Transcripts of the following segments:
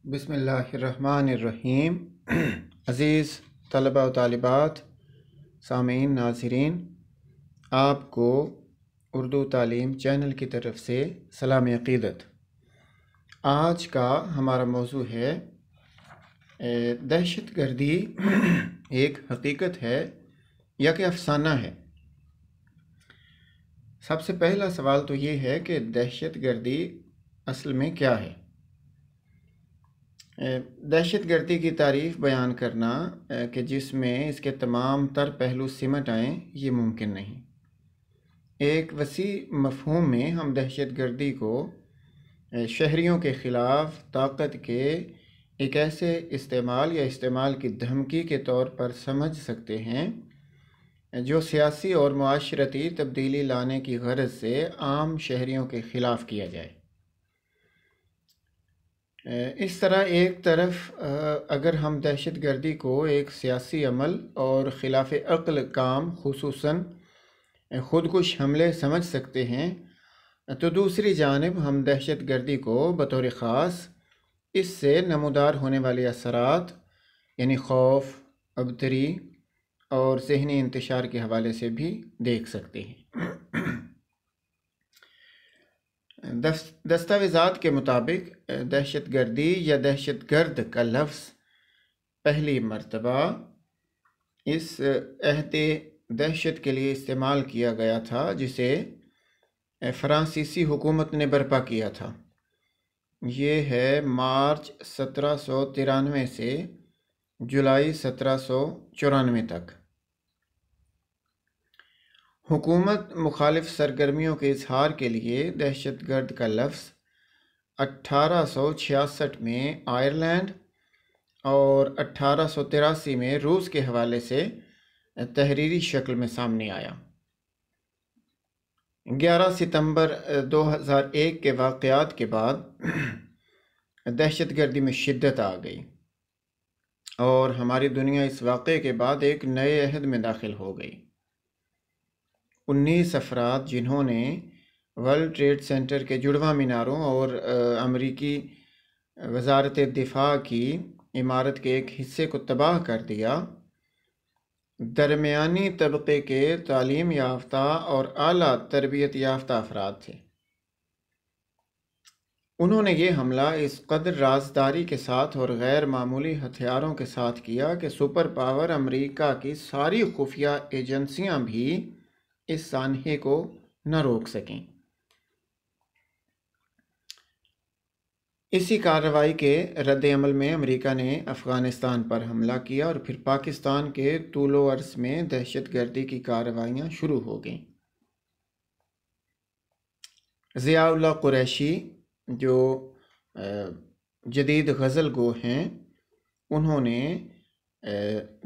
بسم اللہ الرحمن الرحیم۔ عزیز طلبہ و طالبات، سامعین، ناظرین، آپ کو اردو تعلیم چینل کی طرف سے سلام عقیدت۔ آج کا ہمارا موضوع ہے دہشت گردی ایک حقیقت ہے یا کہ افسانہ ہے۔ سب سے پہلا سوال تو یہ ہے کہ دہشت گردی اصل میں کیا ہے؟ دہشت گردی کی تعریف بیان کرنا کہ جس میں اس کے تمام تر پہلو سمٹ آئیں، یہ ممکن نہیں۔ ایک وسیع مفہوم میں ہم دہشت گردی کو شہریوں کے خلاف طاقت کے ایک ایسے استعمال یا استعمال کی دھمکی کے طور پر سمجھ سکتے ہیں جو سیاسی اور معاشرتی تبدیلی لانے کی غرض سے عام شہریوں کے خلاف کیا جائے۔ اس طرح ایک طرف اگر ہم دہشت گردی کو ایک سیاسی عمل اور خلاف عقل کام، خصوصاً خودکش حملے سمجھ سکتے ہیں، تو دوسری جانب ہم دہشت گردی کو بطور خاص اس سے نمودار ہونے والے اثرات یعنی خوف، ابتری اور ذہنی انتشار کے حوالے سے بھی دیکھ سکتے ہیں۔ دستاویزات کے مطابق دہشت گردی یا دہشت گرد کا لفظ پہلی مرتبہ اس عہد دہشت کے لیے استعمال کیا گیا تھا جسے فرانسیسی حکومت نے برپا کیا تھا۔ یہ ہے مارچ 1793 سے جولائی 1794 تک۔ حکومت مخالف سرگرمیوں کے اظہار کے لیے دہشت گرد کا لفظ 1866 میں آئرلینڈ اور 1883 میں روس کے حوالے سے تحریری شکل میں سامنے آیا۔ 11 ستمبر 2001 کے واقعات کے بعد دہشت گردی میں شدت آ گئی اور ہماری دنیا اس واقعے کے بعد ایک نئے عہد میں داخل ہو گئی۔ 19 افراد جنہوں نے ورلڈ ٹریڈ سینٹر کے جڑواں میناروں اور امریکی وزارت دفاع کی عمارت کے ایک حصے کو تباہ کر دیا، درمیانی طبقے کے تعلیم یافتہ اور اعلیٰ تربیت یافتہ افراد تھے۔ انہوں نے یہ حملہ اس قدر رازداری کے ساتھ اور غیر معمولی ہتھیاروں کے ساتھ کیا کہ سپر پاور امریکہ کی ساری خفیہ ایجنسیاں بھی اس سانحے کو نہ روک سکیں۔ اسی کارروائی کے رد عمل میں امریکہ نے افغانستان پر حملہ کیا اور پھر پاکستان کے طول و عرض میں دہشت گردی کی کارروائیاں شروع ہو گئیں۔ ضیاء اللہ قریشی جو جدید غزل گو ہیں، انہوں نے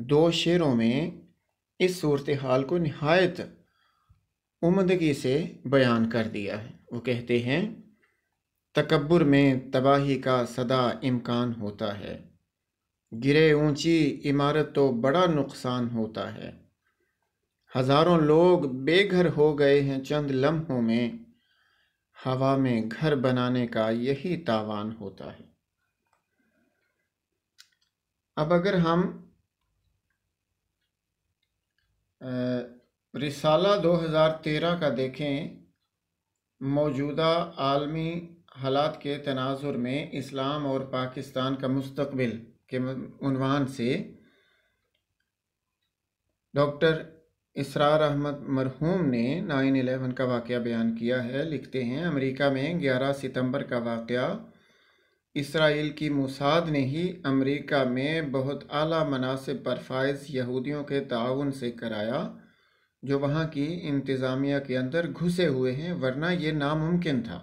2 شعروں میں اس صورتحال کو نہایت عمدگی سے بیان کر دیا ہے۔ وہ کہتے ہیں، تکبر میں تباہی کا سدا امکان ہوتا ہے، گرے اونچی عمارت تو بڑا نقصان ہوتا ہے، ہزاروں لوگ بے گھر ہو گئے ہیں چند لمحوں میں، ہوا میں گھر بنانے کا یہی تاوان ہوتا ہے۔ اب اگر ہم رسالہ 2013 کا دیکھیں، موجودہ عالمی حالات کے تناظر میں اسلام اور پاکستان کا مستقبل کے عنوان سے ڈاکٹر اسرار احمد مرحوم نے 9/11 کا واقعہ بیان کیا ہے۔ لکھتے ہیں، امریکہ میں 11 ستمبر کا واقعہ اسرائیل کی موساد نے ہی امریکہ میں بہت اعلیٰ مناصب پر فائز یہودیوں کے تعاون سے کرایا جو وہاں کی انتظامیہ کے اندر گھسے ہوئے ہیں، ورنہ یہ ناممکن تھا۔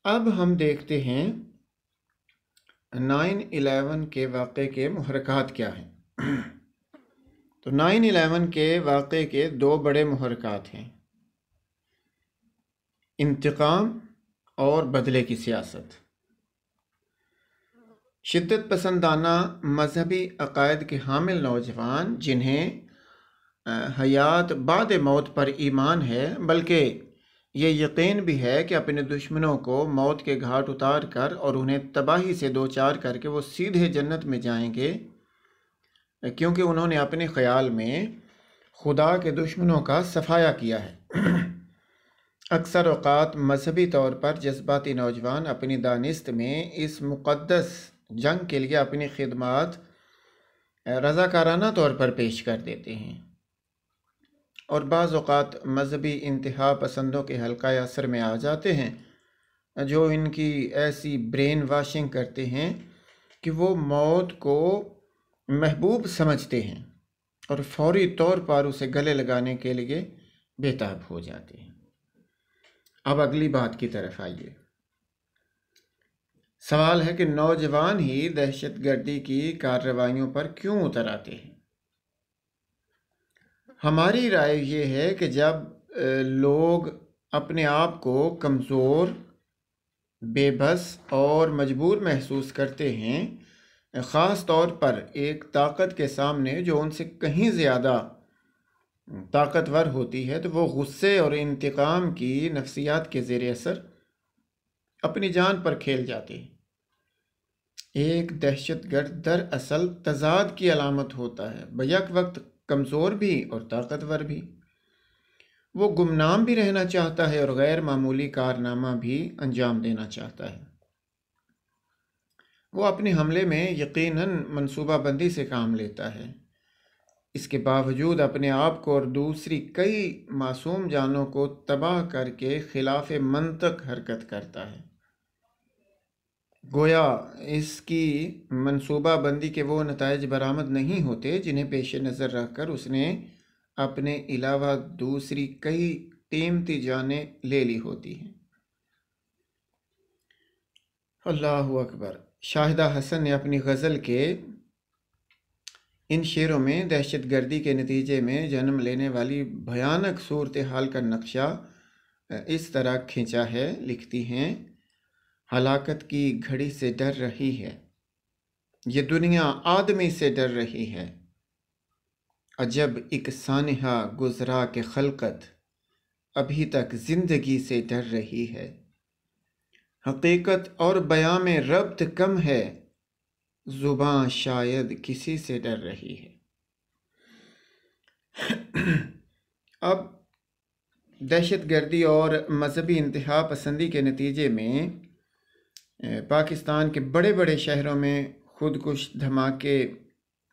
اب ہم دیکھتے ہیں 9/11 کے واقعے کے محرکات کیا ہیں۔ تو 9/11 کے واقعے کے 2 بڑے محرکات ہیں، انتقام اور بدلے کی سیاست۔ شدت پسندانہ مذہبی عقائد کے حامل نوجوان جنہیں حیات بعد موت پر ایمان ہے، بلکہ یہ یقین بھی ہے کہ اپنے دشمنوں کو موت کے گھاٹ اتار کر اور انہیں تباہی سے دوچار کر کے وہ سیدھے جنت میں جائیں گے، کیونکہ انہوں نے اپنے خیال میں خدا کے دشمنوں کا صفایا کیا ہے۔ اکثر اوقات مذہبی طور پر جذباتی نوجوان اپنی دانست میں اس مقدس جنگ کے لیے اپنی خدمات رضاکارانہ طور پر پیش کر دیتے ہیں، اور بعض اوقات مذہبی انتہا پسندوں کے حلقہ اثر میں آ جاتے ہیں، جو ان کی ایسی برین واشنگ کرتے ہیں کہ وہ موت کو محبوب سمجھتے ہیں اور فوری طور پر اسے گلے لگانے کے لیے بے تاب ہو جاتے ہیں۔ اب اگلی بات کی طرف آئیے۔ سوال ہے کہ نوجوان ہی دہشت گردی کی کارروائیوں پر کیوں اتر آتے ہیں؟ ہماری رائے یہ ہے کہ جب لوگ اپنے آپ کو کمزور، بے بس اور مجبور محسوس کرتے ہیں، خاص طور پر ایک طاقت کے سامنے جو ان سے کہیں زیادہ طاقتور ہوتی ہے، تو وہ غصے اور انتقام کی نفسیات کے زیر اثر اپنی جان پر کھیل جاتے ہیں۔ ایک دہشت گرد دراصل تضاد کی علامت ہوتا ہے، بیک وقت کمزور بھی اور طاقتور بھی۔ وہ گمنام بھی رہنا چاہتا ہے اور غیر معمولی کارنامہ بھی انجام دینا چاہتا ہے۔ وہ اپنے حملے میں یقیناً منصوبہ بندی سے کام لیتا ہے، اس کے باوجود اپنے آپ کو اور دوسری کئی معصوم جانوں کو تباہ کر کے خلاف منطق حرکت کرتا ہے، گویا اس کی منصوبہ بندی کے وہ نتائج برآمد نہیں ہوتے جنہیں پیش نظر رکھ کر اس نے اپنے علاوہ دوسری کئی قیمتی جانیں لے لی ہوتی ہیں۔ اللہ اکبر۔ شاہدہ حسن نے اپنی غزل کے ان شعروں میں دہشت گردی کے نتیجے میں جنم لینے والی بھیانک صورتحال کا نقشہ اس طرح کھینچا ہے۔ لکھتی ہیں، ہلاکت کی گھڑی سے ڈر رہی ہے، یہ دنیا آدمی سے ڈر رہی ہے، عجب ایک سانحہ گزرا کہ خلقت ابھی تک زندگی سے ڈر رہی ہے، حقیقت اور بیاں میں ربط کم ہے، زباں شاید کسی سے ڈر رہی ہے۔ اب دہشت گردی اور مذہبی انتہا پسندی کے نتیجے میں پاکستان کے بڑے بڑے شہروں میں خودکش دھماکے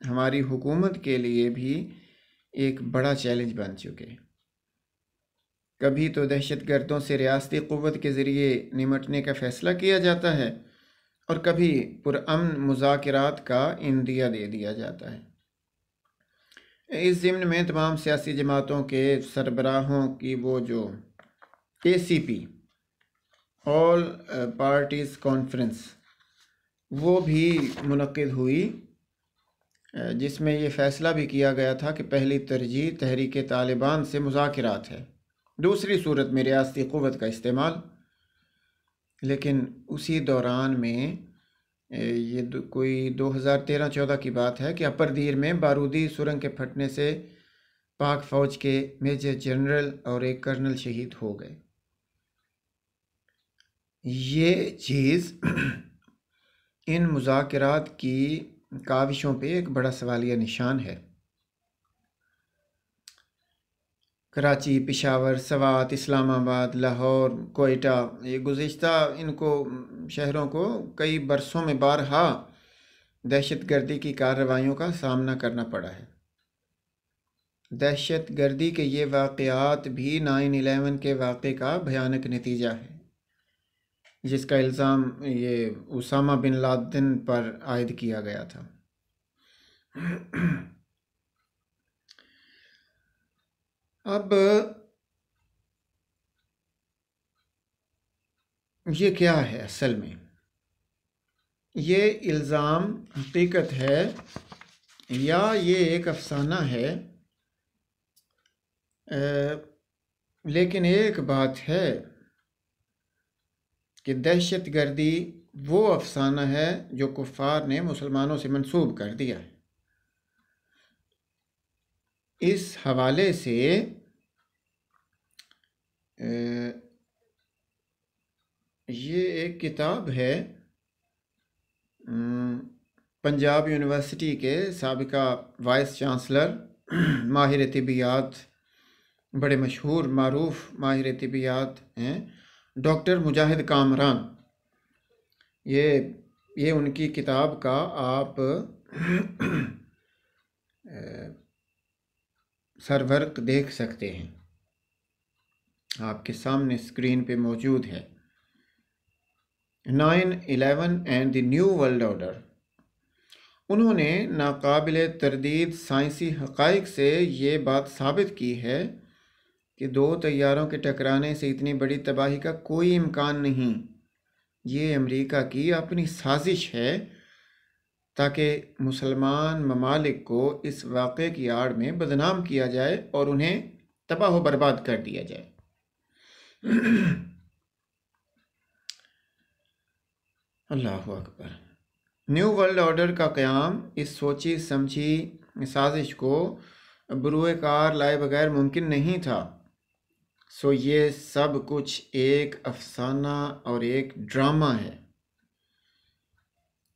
ہماری حکومت کے لیے بھی ایک بڑا چیلنج بن چکے۔ کبھی تو دہشت گردوں سے ریاستی قوت کے ذریعے نمٹنے کا فیصلہ کیا جاتا ہے اور کبھی پرامن مذاکرات کا عندیہ دے دیا جاتا ہے۔ اس ضمن میں تمام سیاسی جماعتوں کے سربراہوں کی وہ جو ACP آل پارٹیز کانفرنس وہ بھی منعقد ہوئی، جس میں یہ فیصلہ بھی کیا گیا تھا کہ پہلی ترجیح تحریک طالبان سے مذاکرات ہے، دوسری صورت میں ریاستی قوت کا استعمال۔ لیکن اسی دوران میں یہ کوئی 2013-14 کی بات ہے کہ اپر دیر میں بارودی سرنگ کے پھٹنے سے پاک فوج کے میجر جنرل اور ایک کرنل شہید ہو گئے۔ یہ چیز ان مذاکرات کی کاوشوں پہ ایک بڑا سوالیہ نشان ہے۔ کراچی، پشاور، سوات، اسلام آباد، لاہور، کوئٹہ، یہ گزشتہ ان کو شہروں کو کئی برسوں میں بارہا دہشت گردی کی کارروائیوں کا سامنا کرنا پڑا ہے۔ دہشت گردی کے یہ واقعات بھی 9/11 کے واقعے کا بھیانک نتیجہ ہے، جس کا الزام یہ اسامہ بن لادن پر عائد کیا گیا تھا۔ اب یہ کیا ہے اصل میں؟ یہ الزام حقیقت ہے یا یہ ایک افسانہ ہے؟ لیکن ایک بات ہے کہ دہشت گردی وہ افسانہ ہے جو کفار نے مسلمانوں سے منسوب کر دیا ہے۔ اس حوالے سے یہ ایک کتاب ہے پنجاب یونیورسٹی کے سابقہ وائس چانسلر، ماہر طبیات، بڑے مشہور معروف ماہر طبیات ہیں، ڈاکٹر مجاہد کامران۔ یہ ان کی کتاب کا آپ سرورق دیکھ سکتے ہیں، آپ کے سامنے اسکرین پہ موجود ہے۔ 9/11 and the new world order. انہوں نے ناقابل تردید سائنسی حقائق سے یہ بات ثابت کی ہے کہ 2 طیاروں کے ٹکرانے سے اتنی بڑی تباہی کا کوئی امکان نہیں۔ یہ امریکہ کی اپنی سازش ہے تاکہ مسلمان ممالک کو اس واقعے کی آڑ میں بدنام کیا جائے اور انہیں تباہ و برباد کر دیا جائے۔ اللہ اکبر۔ نیو ورلڈ آرڈر کا قیام اس سوچی سمجھی سازش کو بروئے کار لائے بغیر ممکن نہیں تھا۔ سو یہ سب کچھ ایک افسانہ اور ایک ڈرامہ ہے۔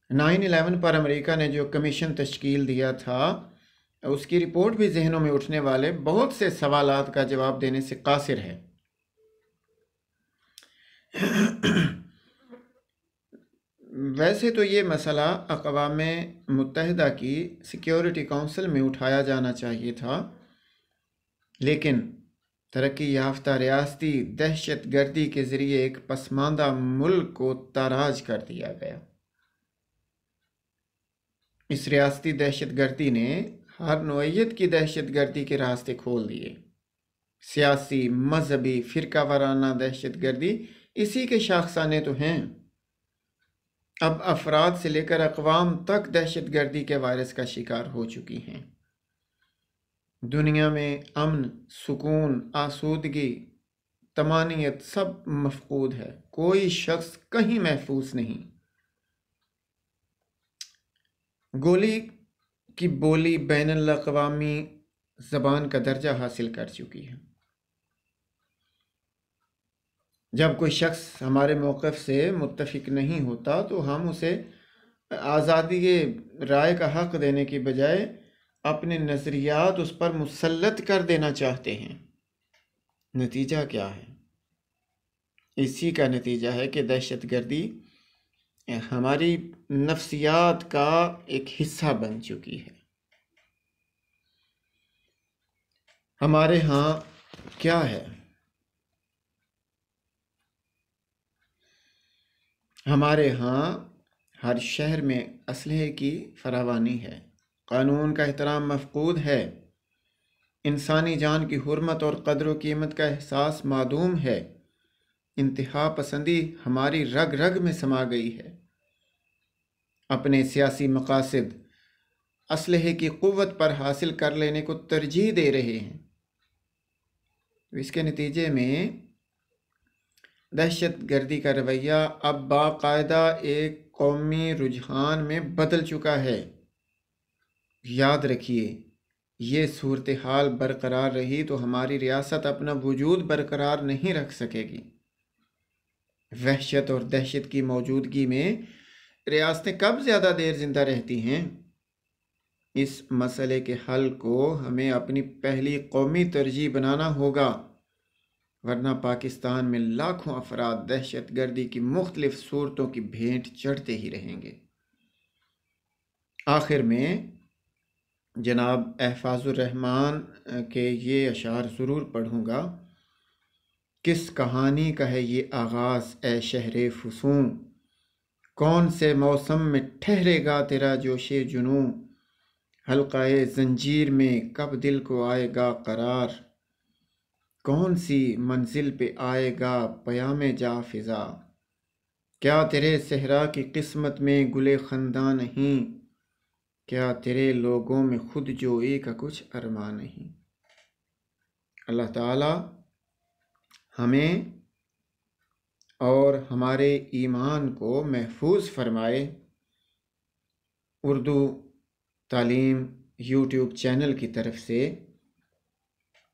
9/11 پر امریکہ نے جو کمیشن تشکیل دیا تھا، اس کی رپورٹ بھی ذہنوں میں اٹھنے والے بہت سے سوالات کا جواب دینے سے قاصر ہے۔ ویسے تو یہ مسئلہ اقوام متحدہ کی سیکیورٹی کونسل میں اٹھایا جانا چاہیے تھا، لیکن ترقی یافتہ ریاستی دہشت گردی کے ذریعے ایک پسماندہ ملک کو تاراج کر دیا گیا۔ اس ریاستی دہشت گردی نے ہر نوعیت کی دہشت گردی کے راستے کھول دیے۔ سیاسی، مذہبی، فرقہ وارانہ دہشت گردی اسی کے شاخسانے تو ہیں۔ اب افراد سے لے کر اقوام تک دہشت گردی کے وائرس کا شکار ہو چکی ہیں۔ دنیا میں امن، سکون، آسودگی، طمانینت سب مفقود ہے، کوئی شخص کہیں محفوظ نہیں۔ گولی کی بولی بین الاقوامی زبان کا درجہ حاصل کر چکی ہے۔ جب کوئی شخص ہمارے موقف سے متفق نہیں ہوتا تو ہم اسے آزادی رائے کا حق دینے کی بجائے اپنے نظریات اس پر مسلط کر دینا چاہتے ہیں۔ نتیجہ کیا ہے؟ اسی کا نتیجہ ہے کہ دہشت گردی ہماری نفسیات کا ایک حصہ بن چکی ہے۔ ہمارے ہاں کیا ہے؟ ہمارے ہاں ہر شہر میں اسلحے کی فراوانی ہے، قانون کا احترام مفقود ہے، انسانی جان کی حرمت اور قدر و قیمت کا احساس معدوم ہے، انتہا پسندی ہماری رگ رگ میں سما گئی ہے۔ اپنے سیاسی مقاصد اسلحے کی قوت پر حاصل کر لینے کو ترجیح دے رہے ہیں۔ اس کے نتیجے میں دہشت گردی کا رویہ اب باقاعدہ ایک قومی رجحان میں بدل چکا ہے۔ یاد رکھیے، یہ صورتحال برقرار رہی تو ہماری ریاست اپنا وجود برقرار نہیں رکھ سکے گی۔ وحشت اور دہشت کی موجودگی میں ریاستیں کب زیادہ دیر زندہ رہتی ہیں؟ اس مسئلے کے حل کو ہمیں اپنی پہلی قومی ترجیح بنانا ہوگا، ورنہ پاکستان میں لاکھوں افراد دہشت گردی کی مختلف صورتوں کی بھینٹ چڑھتے ہی رہیں گے۔ آخر میں جناب احفاظ الرحمن کے یہ اشعار ضرور پڑھوں گا۔ کس کہانی کا ہے یہ آغاز اے شہر فسوں، کون سے موسم میں ٹھہرے گا تیرا جوش جنوں، حلقہ زنجیر میں کب دل کو آئے گا قرار، کون سی منزل پہ آئے گا پیام جا فضا، کیا تیرے صحرا کی قسمت میں گلے خنداں نہیں، کیا تیرے لوگوں میں خود جوئی کا کچھ ارماں نہیں۔ اللہ تعالی ہمیں اور ہمارے ایمان کو محفوظ فرمائے۔ اردو تعلیم یوٹیوب چینل کی طرف سے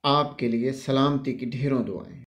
آپ کے لیے سلامتی کی ڈھیروں دعائیں۔